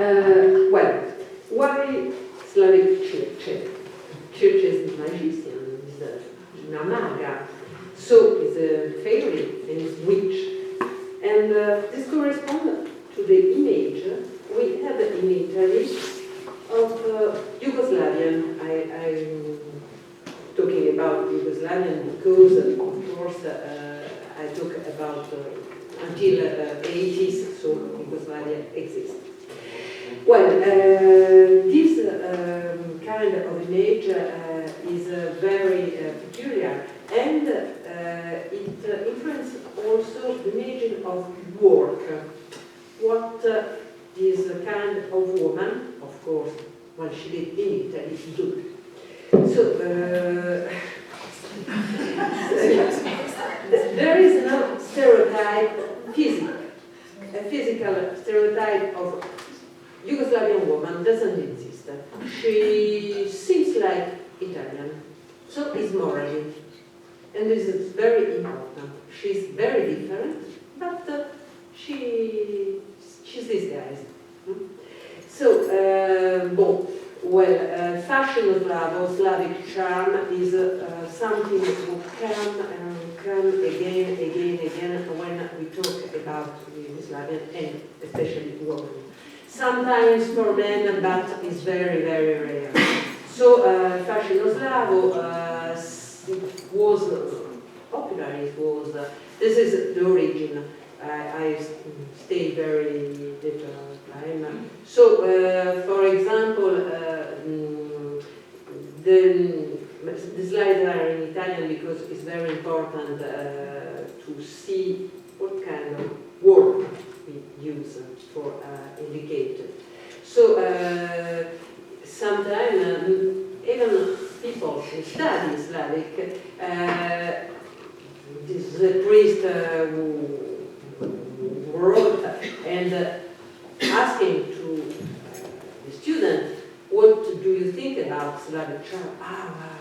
Well, why Slavic Circe? Circe is a magician, is a maga, so is a fairy and is witch. And this corresponds to the image we have in Italy of Yugoslavian. I'm talking about Yugoslavian because, of course, I talk about until 80s, so Yugoslavia exists. Well, this kind of image is very peculiar, and it influences also the image of work. What this kind of woman, of course, when she lived in Italy, do. So, there is no stereotype, a physical stereotype of Yugoslavian woman doesn't exist. She seems like Italian, so is morally. And this is very important. She's very different, but she's disguised. So, fashion Slavo, Slavic charm is something that come again when we talk about Yugoslavian and especially women. Sometimes for men, but it's very, very rare. So, fashion Slavo was popular. It was. This is the origin. I stayed very little time. So, for example, the slides are in Italian because it's very important to see what kind of word we use for indicate. So, sometimes even people who study Slavic, this is a priest who wrote and asking to the student, what do you think about Slavic charm? Ah, wow,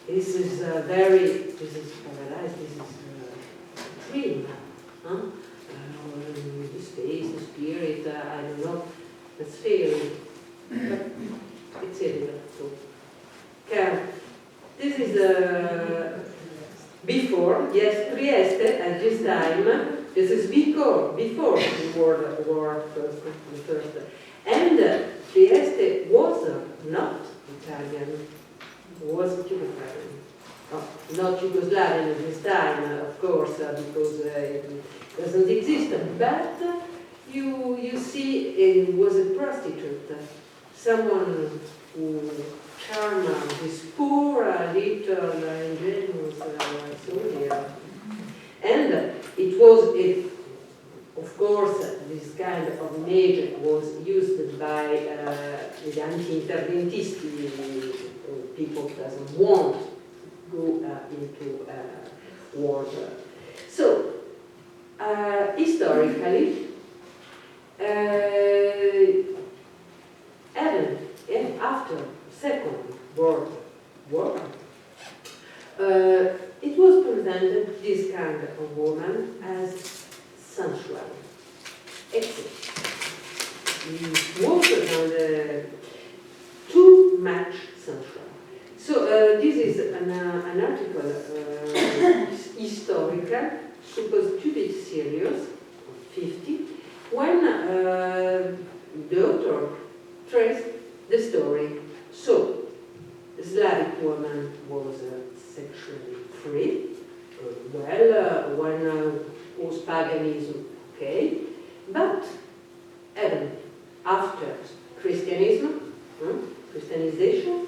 this is paradise, this is a dream. Huh? The space, the spirit, I don't know, that's fairy. But it's everywhere. So, this is before, yes, Trieste at this time. This is before the World War the first. And Trieste was not Italian, was Yugoslavian. Oh, not Yugoslavian at this time, of course, because it doesn't exist. But you see, it was a prostitute, someone who charmed this poor little ingenuous soldier. And it was, of course, this kind of image was used by the anti-interventisti, people who doesn't want to go into war. So, historically, even after Second World War, it was presented, this kind of woman, as sensual. It was too much sensual. So this is an article, historical, supposed to be serious, 50, when the author traced the story. So, the Slavic woman was sexually free. When was paganism, okay, but even after Christianism, Christianization,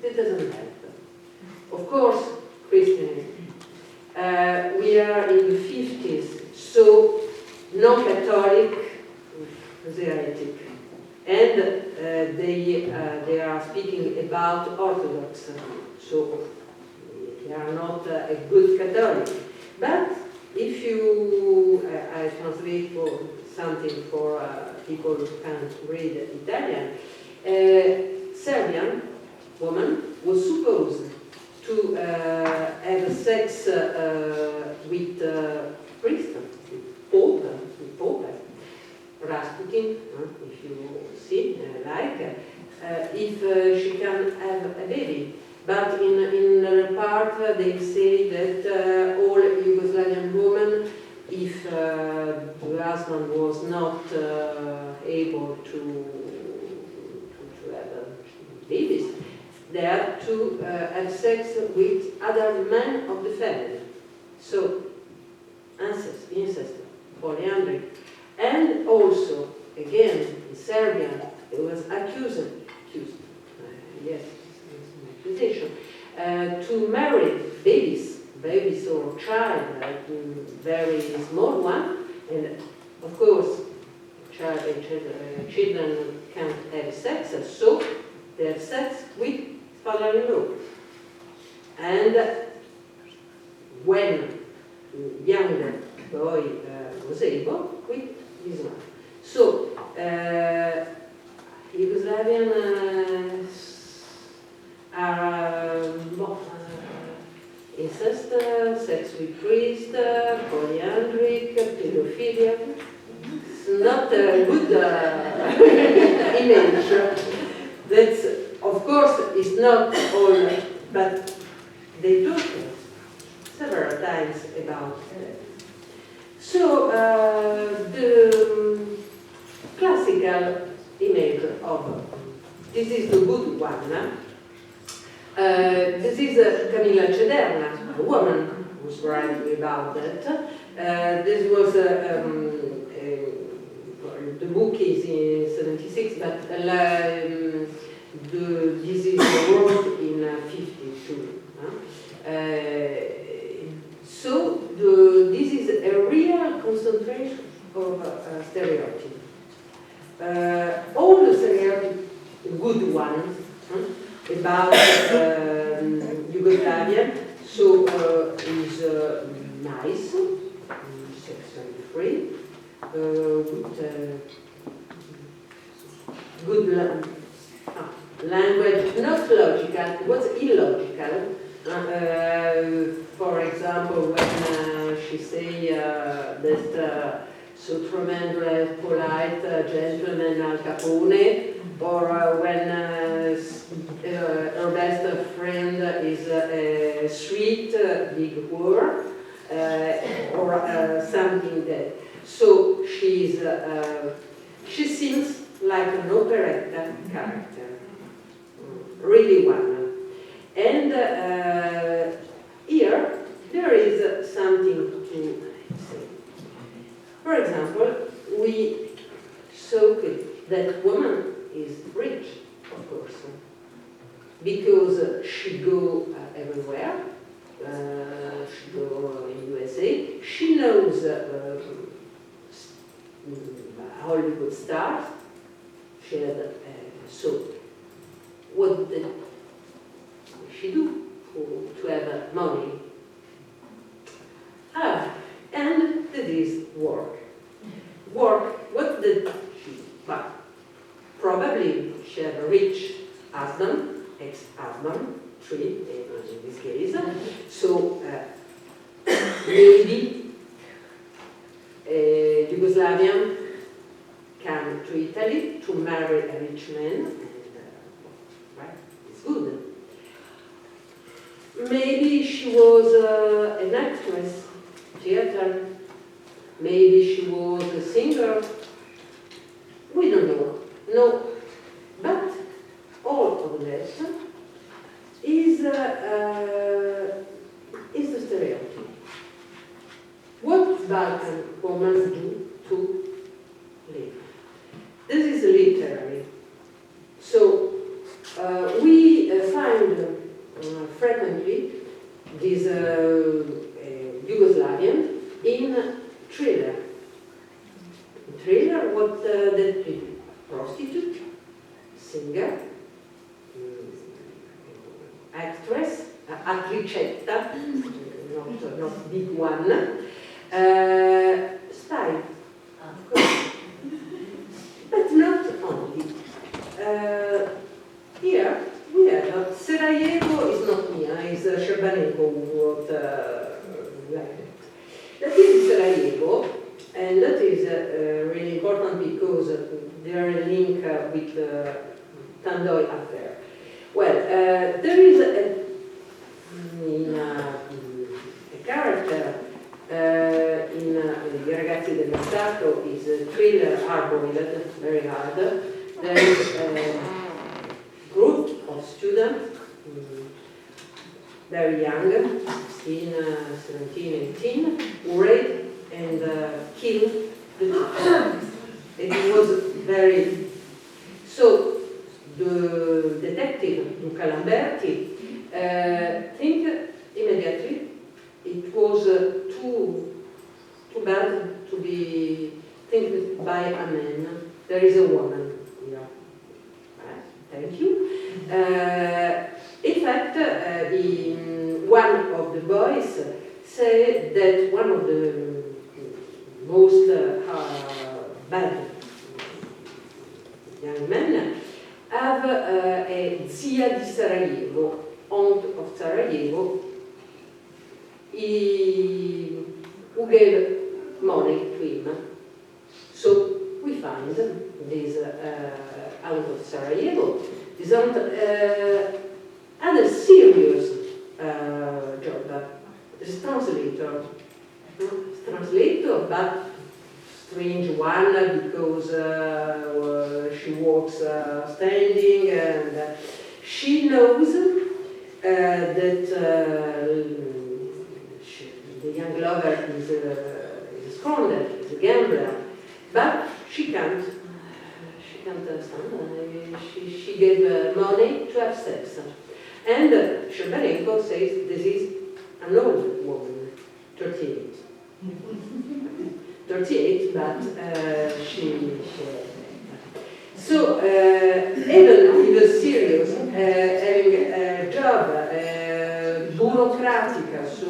it doesn't help. Of course, Christianism. We are in the 50s, so non-Catholic, heretic. And they are speaking about Orthodox, so they are not a good Catholic. But if you, I translate for something for people who can't read Italian, Serbian woman was supposed to have sex with priest, with Pope, Rasputin, if the husband was not able to have babies, they had to have sex with other men of the family. So, incest, polyandry. And also, again, in Serbia, it was accused, yes, accusation, to marry babies or child, like very small one, and of course, children can't have sex, so they have sex with father-in-law. And when the younger boy was able, with his wife. So, Yugoslavian incest, sex with priest, polyandric, pedophilia. It's not a good image. That's, of course, is not all, but they talk several times about that. So, the classical image of this is the good one. This is Camilla Cederna, a woman who's writing about that. This was the book is in 76, but this is wrote in 52. So this is a real concentration of stereotypes. All the stereotypes, good ones, about Yugoslavia, so is nice, sexually free, with good language, not logical, it was illogical. For example, when she say that so tremendous, polite gentleman Al Capone, or when her best friend is a sweet big whore, or something that. So she seems like an operetta character, really one. And here there is something to say. For example, we saw that woman is rich, of course, because she go everywhere. She go in USA. She knows Hollywood stars. She had so what did she do to have money? And that is work. Work, what did she? Well, probably she had a rich husband, ex-husband, three in this case. So maybe a Yugoslavian came to Italy to marry a rich man, and right, it's good. Maybe she was an actress, theater. Maybe she was a singer. We don't know. No. But all of that is the stereotype. What Balkan women do to live? This is literary. So we find frequently this Yugoslavian in thriller. In thriller, what that people? Prostitute, singer, actress, attricetta, not big one, spy, of course. But not only. Here we have Sarajevo is not me, it's Shebanenko who wrote like that. That is Sarajevo, and that is really important because they are linked with the Tambor affair. Well, there is a character in I Ragazzi del Massacro is a thriller, hard-boiled, very hard. There is a group of students, very young, 16, 17, 18, who rape and kill the teacher. It was very... So the detective, Luca Lamberti, think immediately it was too bad to be think by a man. There is a woman here. Thank you. In fact, one of the boys said that one of the most bad young men have a zia di Sarajevo, aunt of Sarajevo, who gave money to him. So we find this aunt of Sarajevo. This aunt had a serious job as translator. But strange one because she works standing and she knows that the young lover is a scoundrel, is a gambler, but she can't stand. She gave money to have sex. And Sherbarenko says this is an old woman, 38. 38, but she so even he was serious, having a job, bureaucratic, so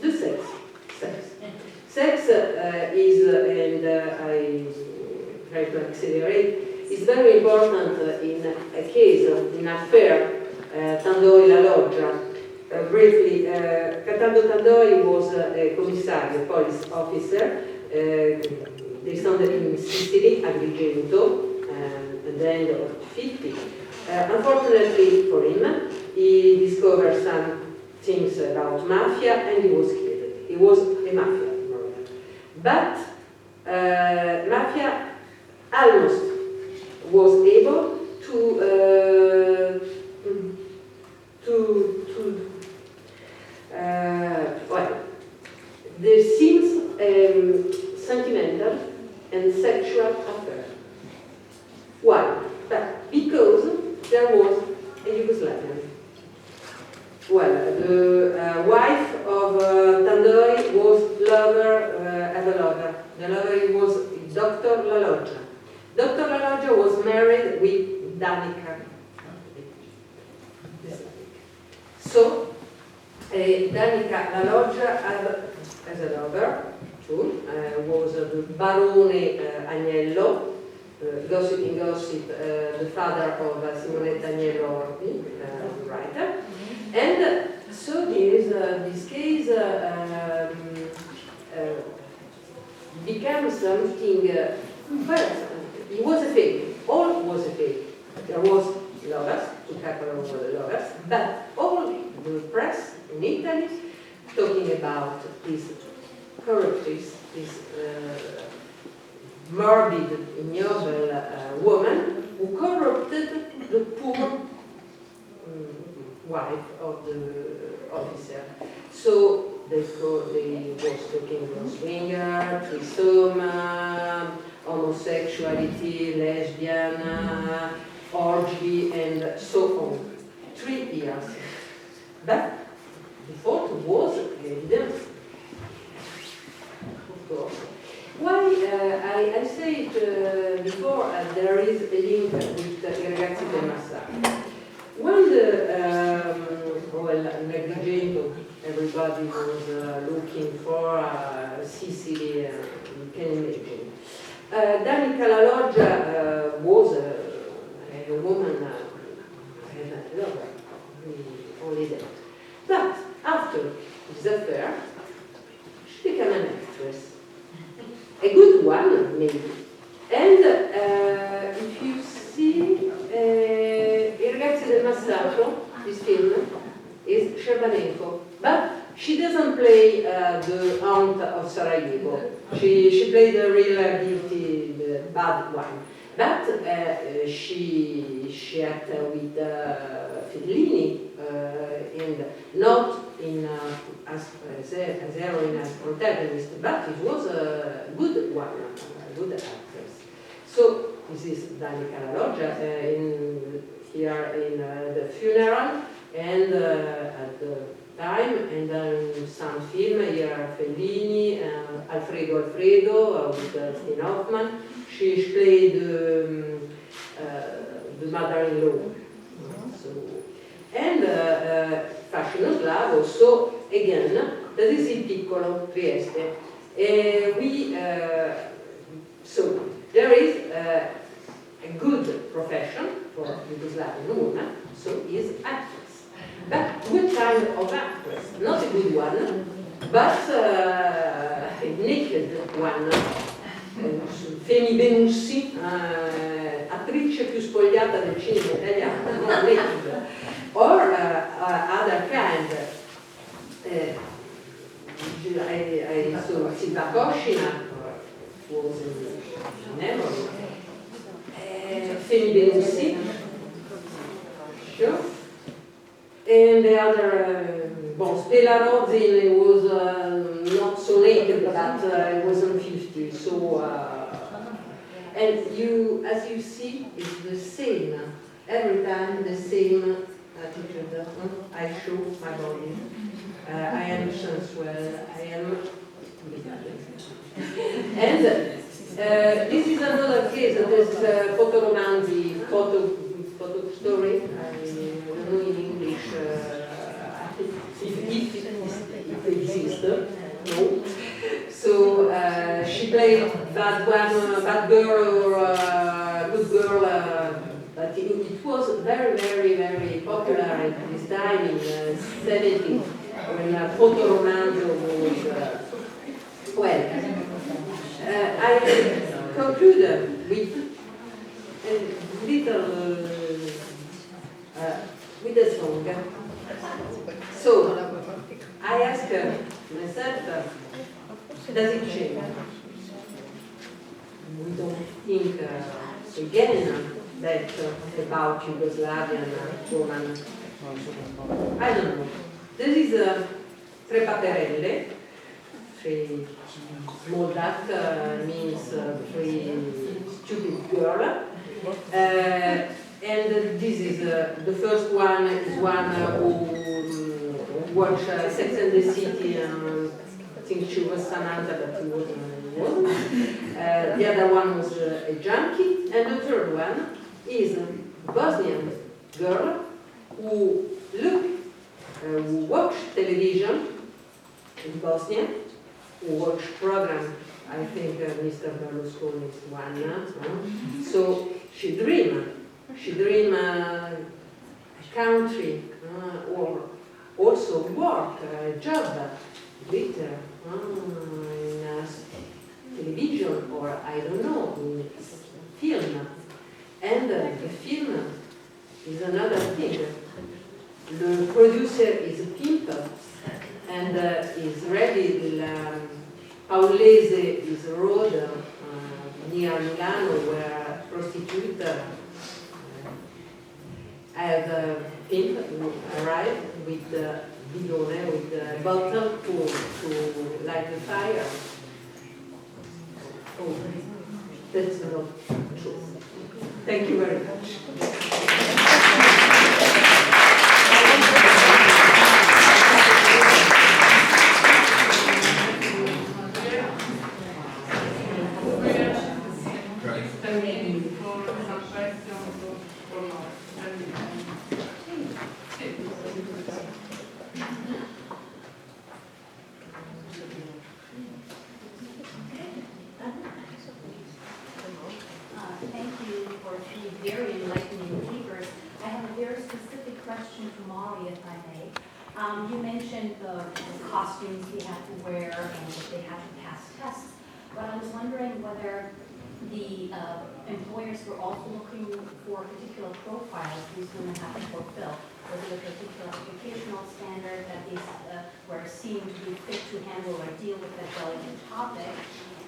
the sex is, and I try to accelerate, is very important in a case, in affair, Tandoi La Loggia. Briefly, Cataldo Tandoi was a commissario, police officer. They founded in Sicily, Agrigento, at the end of the 50s. Unfortunately for him, he discovered some things about mafia and he was killed. He was a mafia murderer. But mafia almost was able to well, there seems sentimental and sexual affair. Why? But because there was a Yugoslavian. Well, the wife of Tandoi was as a lover. The lover was Dr. La Loggia. Dr. La Loggia was married with Danica. So, Danica La Loggia had, as a lover, too, was the Barone Agnello, gossiping gossip, the father of Simonetta Agnello, the writer. And so this case became something, well, it was a fake, all was a fake. There was lovers, two couple of lovers, but all the press in Italy talking about this corruptess, this morbid, ignoble woman who corrupted the poor wife of the officer. So they was talking about swinger, threesome, homosexuality, lesbian, orgy, and so on. 3 years. But the fault was evidence, of course. Why I said before there is a link with the Ragazzi del Massacro. When Agrigento, everybody was looking for Sicily, you can imagine. Danica La Loggia was a woman, a lover, only that. But after this affair, she became an actress. A good one, maybe. And if you see I Ragazzi del Massacro, this film, is Sherbarenko. But she doesn't play the front of Sarajevo. She played a real guilty, bad one. But she acted with Fellini, and not in as heroine, as protagonist, but it was a good one, a good actress. So this is Danica La Loggia here in the funeral, and at the time, and then some film here, Fellini, Alfredo with Steen Hoffman. She played the mother-in-law. So, and Fascino Slavo, so again, that is in Piccolo, Trieste. So there is a good profession for Yugoslavian woman, so is actress. But what kind of actress? Not a good one, but a naked one. Femi Benussi, attrice più spogliata del cinema italiano, non naked. Or other kind. I saw Silva Koshina, was in memory. Femi Benussi, sure. And the other, Stella Rozzin was not so naked, but it was on 50. So, and you, as you see, it's the same. Every time the same attitude. I show my body. I am sensual. I am. And this is another case. There's photoromanzi, photo story. I don't know in English if it exists. No. So she played bad girl or good girl. But it was very, very, very popular at this time in the 70s when photoromanzo was. Well, I conclude with a little with a song. So I ask myself, does it change? We don't think again that about Yugoslavian woman. I don't know. This is Tre Paperelle. Three small duck means three stupid girl. And this is the first one is one who watched Sex and the City. I think she was Samantha, but he wasn't. The other one was a junkie, and the third one is a Bosnian girl who watched television in Bosnia, who watched program. I think Mr. Berlusconi is one. So she dream a country or also work, a job later in television or I don't know, in film. And the film is another thing. The producer is a pimp and is ready. Paolese is a road near Milano where prostitutes have a pimp who arrived with the bidone, with the bottle to light the fire. Oh, that's not true. Thank you very much. You mentioned the costumes we had to wear and that they had to pass tests, but I was wondering whether the employers were also looking for particular profiles these women have to fulfill. Was it a particular educational standard that these were seen to be fit to handle or deal with that delicate topic?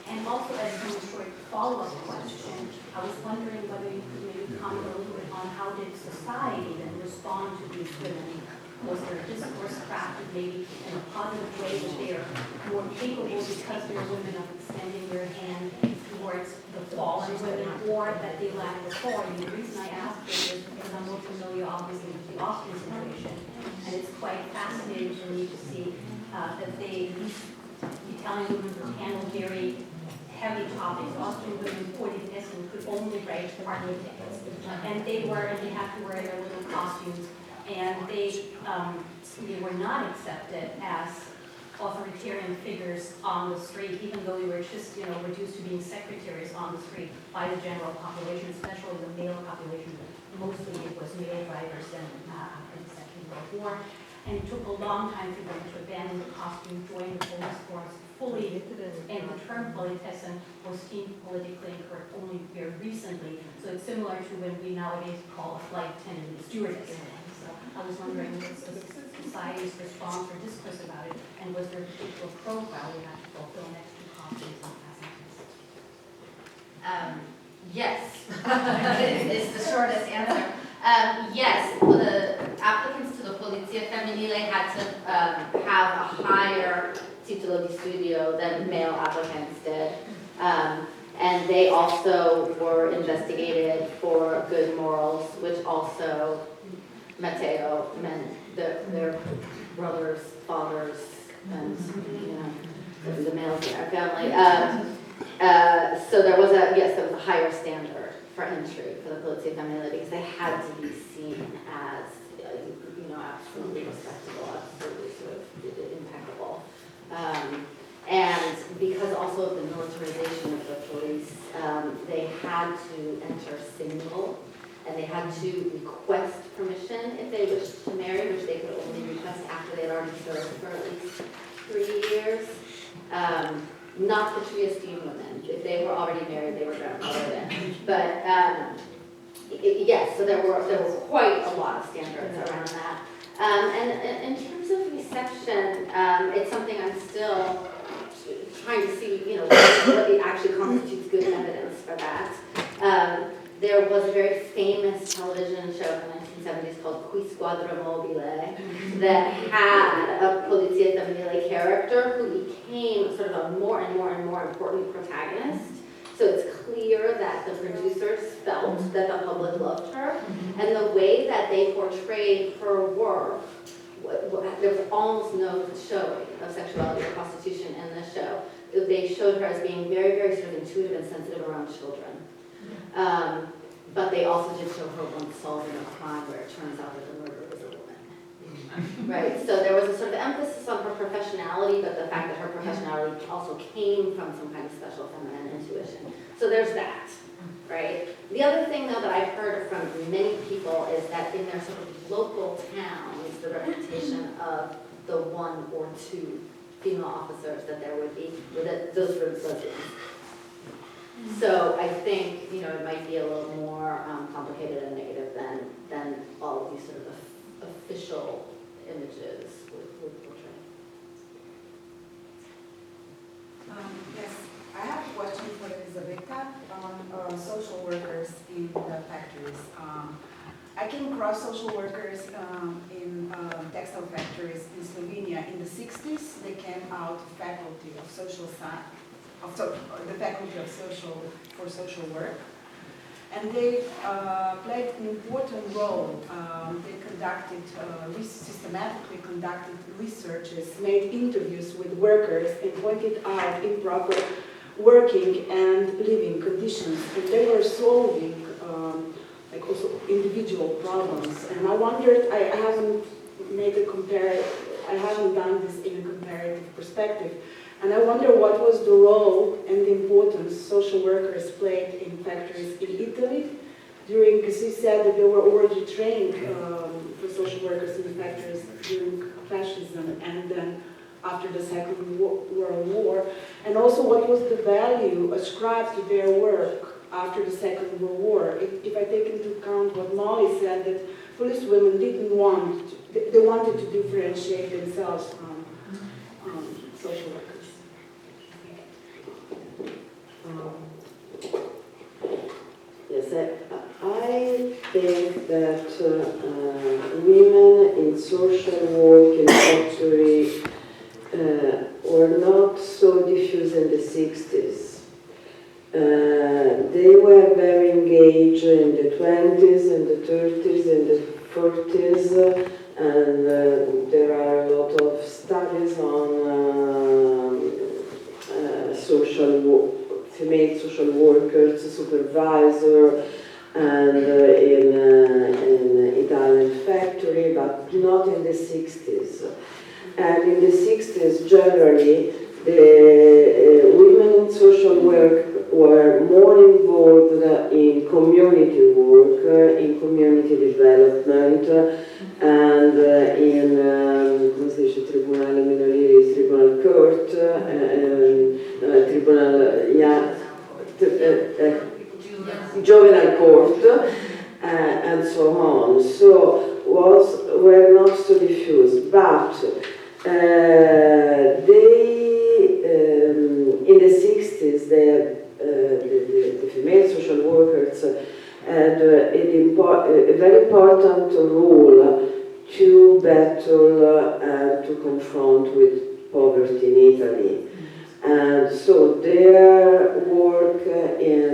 And also, as a short follow-up question, I was wondering whether you could maybe comment a little bit on how did society then respond to these women? Was there a discourse crafted maybe in a positive way that they are more capable because they're women of extending their hand towards the fallen women, or that they lack authority? The reason I ask this is because I'm more familiar, obviously, with the Austrian situation, and it's quite fascinating for me to see that these Italian women could handle very heavy topics. Austrian women, for the Essen, could only write party tickets, and they had to wear their little costumes. And they were not accepted as authoritarian figures on the street, even though they were just, reduced to being secretaries on the street by the general population, especially the male population. Mostly it was male drivers after the Second World War. And it took a long time for them to abandon the costume, join the police force fully, and the term politesse was deemed politically incorrect only very recently. So it's similar to when we nowadays call a flight attendant a stewardess. I was wondering what's the society's response or discourse about it, and was there a particular profile we had to fulfill next to costumes and passengers? Yes, it's the shortest answer. Yes, the applicants to the Polizia Femminile had to have a higher titolo di studio than male applicants did. And they also were investigated for good morals, which also Matteo meant their brothers, fathers, and the males in our family. So there was a higher standard for entry for the Polizia Femminile because they had to be seen as absolutely respectable, absolutely sort of impeccable. And because also of the militarization of the police, they had to enter single. And they had to request permission if they wished to marry, which they could only request after they had already served for at least 3 years. Not the Trieste women. If they were already married, they were grandfathered in. But yes, so there were quite a lot of standards around that. And in terms of reception, it's something I'm still trying to see, what actually constitutes good evidence for that. There was a very famous television show in the 1970s called Qui Squadra Mobile that had a Polizia Femminile character who became sort of a more and more and more important protagonist. So it's clear that the producers felt that the public loved her, and the way that they portrayed her work, there was almost no showing of sexuality or prostitution in the show. They showed her as being very, very sort of intuitive and sensitive around children. But they also did show her once solving a crime where it turns out that the murderer was a woman. Right? So there was a sort of emphasis on her professionality, but the fact that her professionality also came from some kind of special feminine intuition. So there's that, right? The other thing, though, that I've heard from many people is that in their sort of local towns, the reputation of the one or two female officers that there would be, those were lesbians. So I think, it might be a little more complicated and negative than all of these sort of official images would portray. Yes, I have a question for Elisabetta on social workers in the factories. I came across social workers in textile factories in Slovenia. In the 60s, they came out of faculty of social science, the faculty of social work, and they played an important role. They conducted, systematically conducted researches, made interviews with workers, and pointed out improper working and living conditions. And they were solving also individual problems. And I wondered, I haven't done this in a comparative perspective. And I wonder what was the role and the importance social workers played in factories in Italy because you said that they were already trained for social workers in the factories during fascism, and then after the Second World War, and also what was the value ascribed to their work after the Second World War. If I take into account what Molly said, that police women didn't want, they wanted to differentiate themselves from social workers. Yes, I think that women in social work in factory were not so diffused in the 60s. They were very engaged in the 20s, in the 30s, in the 40s, and there are a lot of studies on female social workers, supervisor, and in Italian factory, but not in the 60s. And in the 60s, generally, the women in social work were more involved in community work, in community development, and in come si dice, tribunale minorile, tribunal court, juvenile court, and so on. So were not so diffused, but in the 60s, the female social workers had a very important role to battle and to confront with poverty in Italy. And so their work in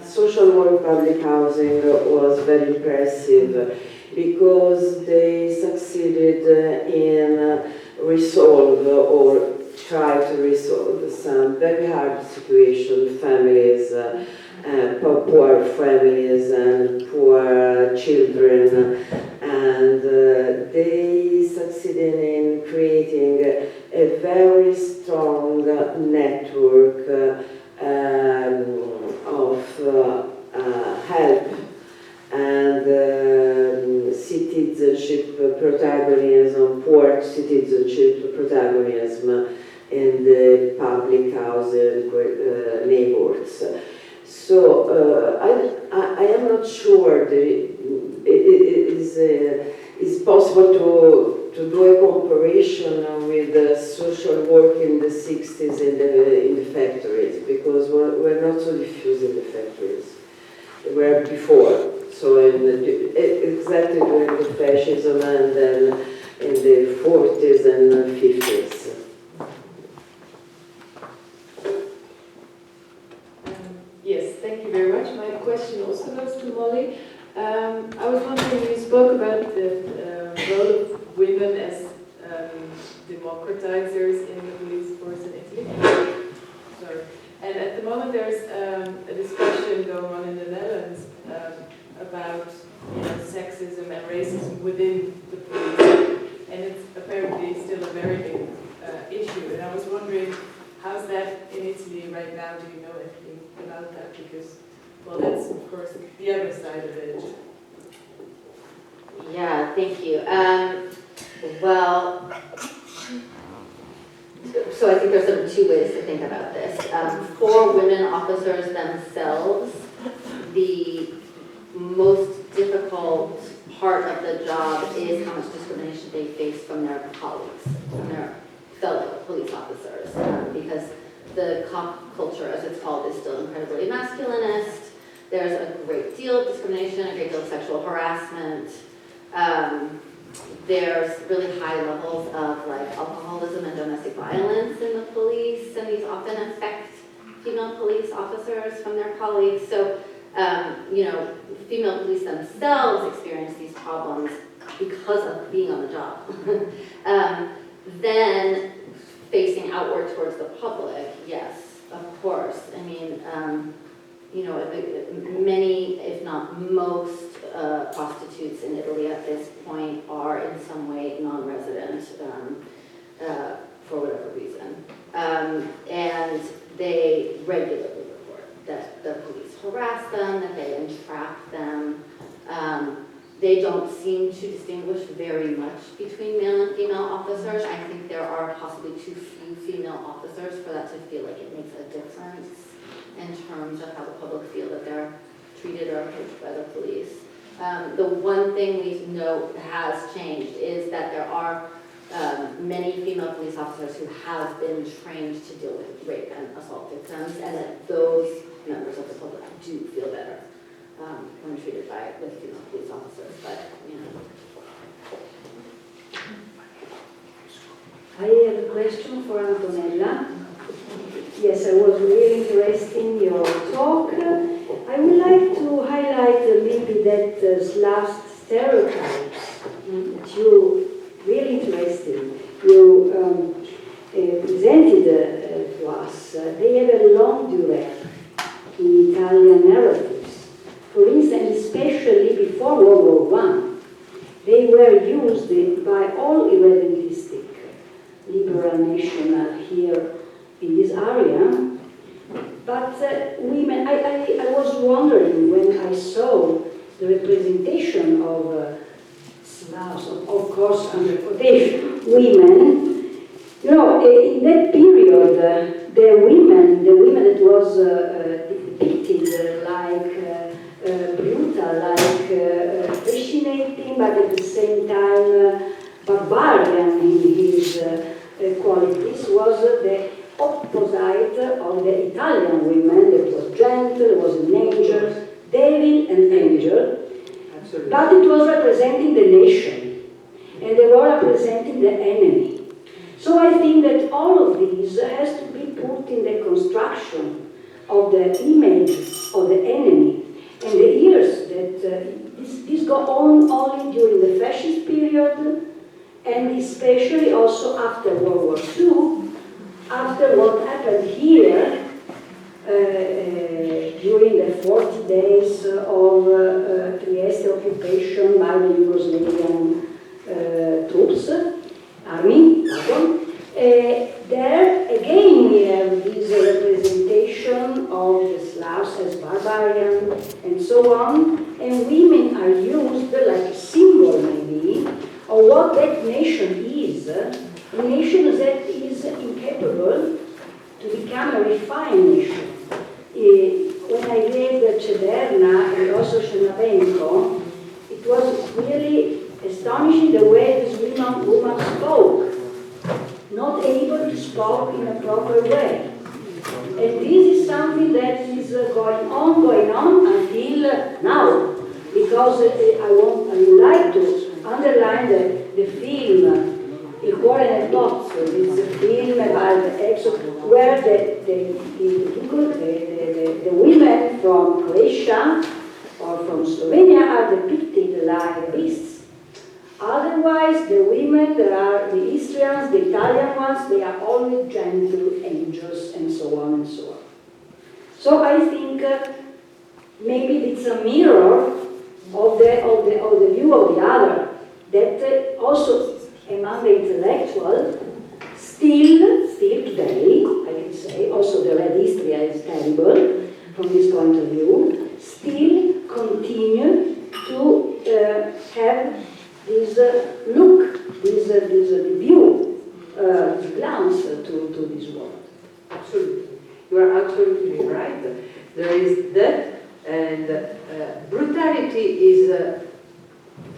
social work, public housing was very impressive, because they succeeded in resolve or try to resolve some very hard situations, families, poor families and poor children, and they succeeded in creating a very strong network of help and citizenship protagonism, poor citizenship protagonism in the public housing neighborhoods. So I am not sure that it is possible to do a comparison with social work in the 60s in the factories, because we're not so diffused in the factories. They were before, so exactly during the fascism, and then in the 40s and 50s. Yes, thank you very much. My question also goes to Molly. I was wondering, you spoke about the role of women as democratizers in the police force in Italy. Sorry. And at the moment there's a discussion going on in the Netherlands about sexism and racism within the police. And it's apparently still a very big issue. And I was wondering, how's that in Italy right now? Do you know anything about that? Because, well, that's of course the other side of it. Yeah, thank you. Well, so I think there's sort of two ways to think about this. For women officers themselves, the most difficult part of the job is how much discrimination they face from their colleagues, from their fellow police officers, because the cop culture, as it's called, is still incredibly masculinist. There's a great deal of discrimination, a great deal of sexual harassment. There's really high levels of alcoholism and domestic violence in the police, and these often affect female police officers from their colleagues. So, female police themselves experience these problems because of being on the job. Then facing outward towards the public, yes, of course. I mean, many, if not most, prostitutes in Italy at this point are in some way non-resident for whatever reason. And they regularly report that the police harass them, that they entrap them. They don't seem to distinguish very much between male and female officers. I think there are possibly too few female officers for that to feel like it makes a difference in terms of how the public feel that they're treated or approached by the police. The one thing we know has changed is that there are many female police officers who have been trained to deal with rape and assault victims, and that those members of the public do feel better when treated with female police officers. But I have a question for Antonella. Yes, I was really interested in your talk. I would like to highlight maybe that Slav stereotypes that you really interested. You presented to us. They have a long durée in Italian narratives. For instance, especially before World War I, they were used by all irredentistic liberal national here in this area. But women, I was wondering when I saw the representation of Slavs, of course under quotation, women, you know, in that period, the women that was depicted like brutal, like fascinating, but at the same time barbarian in his qualities, was the opposite of the Italian women that was gentle, was an angel, devil and angel. Absolutely. But it was representing the nation, and they were representing the enemy. So I think that all of these has to be put in the construction of the image of the enemy. And the years that this go on only during the fascist period, and especially also after World War II, after what happened here during the 40 days of Trieste occupation by the Yugoslavian troops, army, pardon. There again we have this representation of the Slavs as barbarian and so on, and women are used like a symbol maybe of what that nation is, a nation that is incapable to become a refined nation. When I read Cederna and also Chernavenko, it was really astonishing the way this woman spoke, not able to speak in a proper way. And this is something that is going on until now, because I would like to underline the film Il cuore nel pozzo, it's a film about the exodus, where the women from Croatia or from Slovenia are depicted like beasts. Otherwise, the women, there are the Istrians, the Italian ones, they are always gentle angels, and so on and so on. So I think maybe it's a mirror of the view of the other, that also among the intellectuals, still today, I can say, also the Red Istria is terrible from this point of view, still continue to have this look, this view, this glance to this world. Absolutely. You are absolutely right. There is that, and brutality is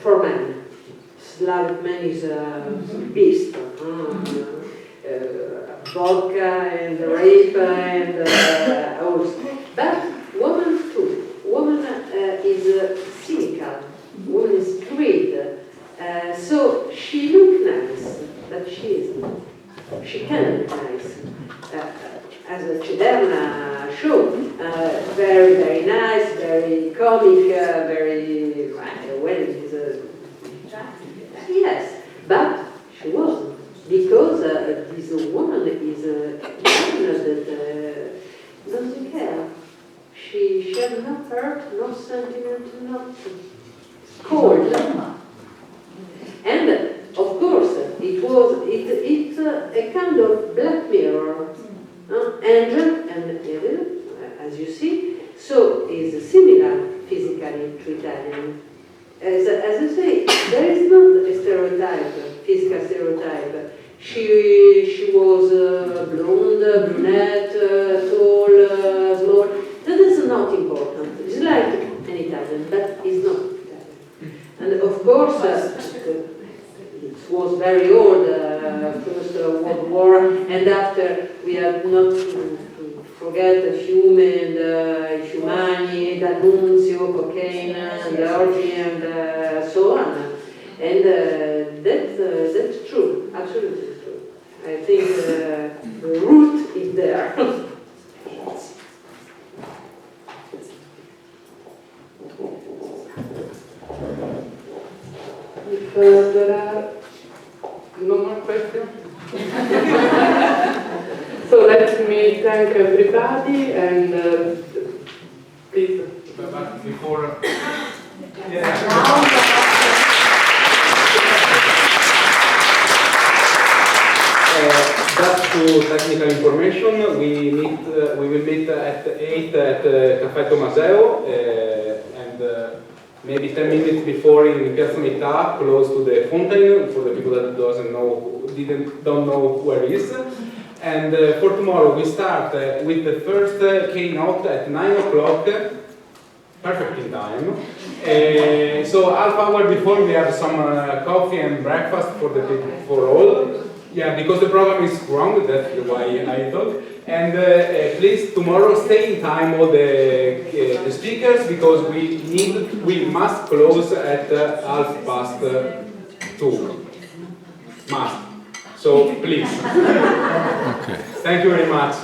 for men. Slavic man is a beast. Vodka and rape and all. But woman too. Woman is cynical. Woman is greed. So she looks nice, but she isn't. She can look nice. As a Cederna show, very, very nice, very comic, very well. Yes, but she wasn't, because this woman is a woman that doesn't care. She had no hurt, no sentiment, nothing. Cold. And of course, it's a kind of black mirror. Angel and devil, as you see, so is similar physically to Italian as I say, there is not a stereotype, physical stereotype. She was blonde, brunette, tall, small. That is not important. It's like an Italian, but it's not Italian. And of course, it was very old, First World War, and after we have not to forget Fiume and Fiumani, D'Annunzio, cocaine, and orgy, and so on. And that's true, absolutely true. I think the root is there. If there are no more questions, so let me thank everybody and please. But before, just to technical information, we will meet at 8 at Caffè Tomaseo, and maybe 10 minutes before in Piazza Metà, close to the fountain, for the people that don't know where it is. And for tomorrow we start with the first keynote at 9 o'clock, perfect in time. So half hour before we have some coffee and breakfast for all. Yeah, because the program is wrong, that's why I thought. And please tomorrow stay in time all the speakers, because we must close at 2:30. Must. So please. Okay. Thank you very much.